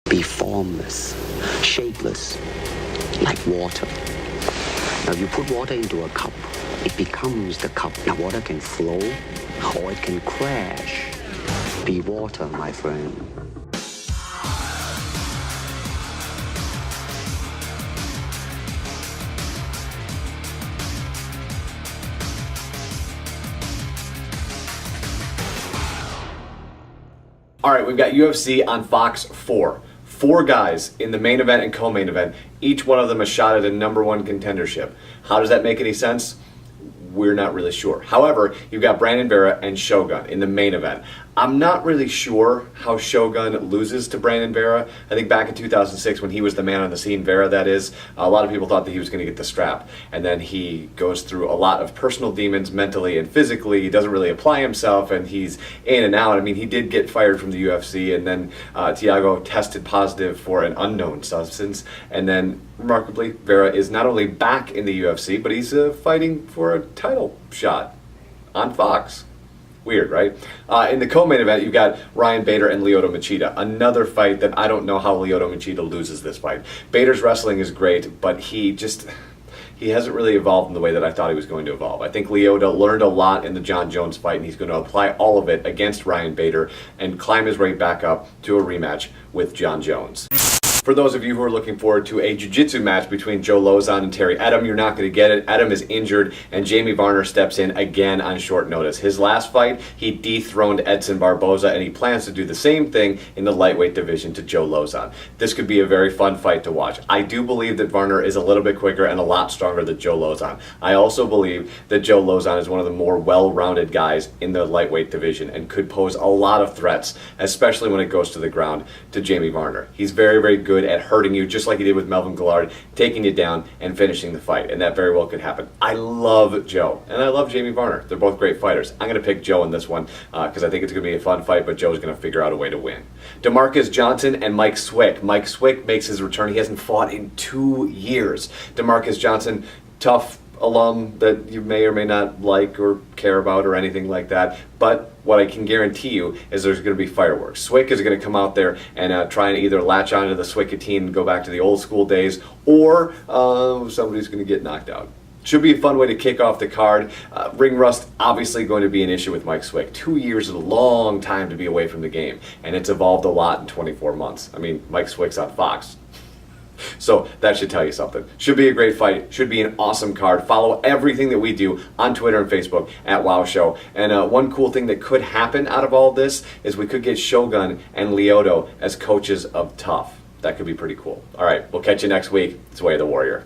be formless, shapeless, like water. Now you put water into a cup, it becomes the cup. Now water can flow or it can crash. Be water, my friend. All right, we've got UFC on Fox 4. 4 guys in the main event and co-main event. Each one of them a shot at a #1 contendership. How does that make any sense? We're not really sure. However, you've got Brandon Vera and Shogun in the main event. I'm not really sure how Shogun loses to Brandon Vera. I think back in 2006 when he was the man on the scene, Vera that is, a lot of people thought that he was going to get the strap. And then he goes through a lot of personal demons mentally and physically. He doesn't really apply himself and he's in and out. I mean, he did get fired from the UFC and then Thiago tested positive for an unknown substance. And then remarkably, Vera is not only back in the UFC, but he's fighting for a title shot on Fox. Weird, right? In the co-main event, you've got Ryan Bader and Lyoto Machida. Another fight that I don't know how Lyoto Machida loses this fight. Bader's wrestling is great, but he hasn't really evolved in the way that I thought he was going to evolve. I think Lyoto learned a lot in the John Jones fight, and he's going to apply all of it against Ryan Bader and climb his way back up to a rematch with John Jones. For those of you who are looking forward to a jiu-jitsu match between Joe Lauzon and Terry Edom, you're not going to get it. Edom is injured, and Jamie Varner steps in again on short notice. His last fight, he dethroned Edson Barboza, and he plans to do the same thing in the lightweight division to Joe Lauzon. This could be a very fun fight to watch. I do believe that Varner is a little bit quicker and a lot stronger than Joe Lauzon. I also believe that Joe Lauzon is one of the more well-rounded guys in the lightweight division and could pose a lot of threats, especially when it goes to the ground, to Jamie Varner. He's very, very good at hurting you, just like he did with Melvin Gillard, taking you down and finishing the fight, and that very well could happen. I love Joe, and I love Jamie Varner. They're both great fighters. I'm going to pick Joe in this one because I think it's going to be a fun fight, but Joe's going to figure out a way to win. DeMarcus Johnson and Mike Swick. Mike Swick makes his return. He hasn't fought in 2 years. DeMarcus Johnson, tough alum that you may or may not like or care about or anything like that, but what I can guarantee you is there's going to be fireworks. Swick is going to come out there and try and either latch onto the Swickatine and go back to the old school days, or somebody's going to get knocked out. Should be a fun way to kick off the card. Ring rust, obviously going to be an issue with Mike Swick. 2 years is a long time to be away from the game, and it's evolved a lot in 24 months. I mean, Mike Swick's on Fox. So that should tell you something. Should be a great fight. Should be an awesome card. Follow everything that we do on Twitter and Facebook at Wow Show. And one cool thing that could happen out of all this is we could get Shogun and Lyoto as coaches of Tough. That could be pretty cool. All right, we'll catch you next week. It's Way of the Warrior.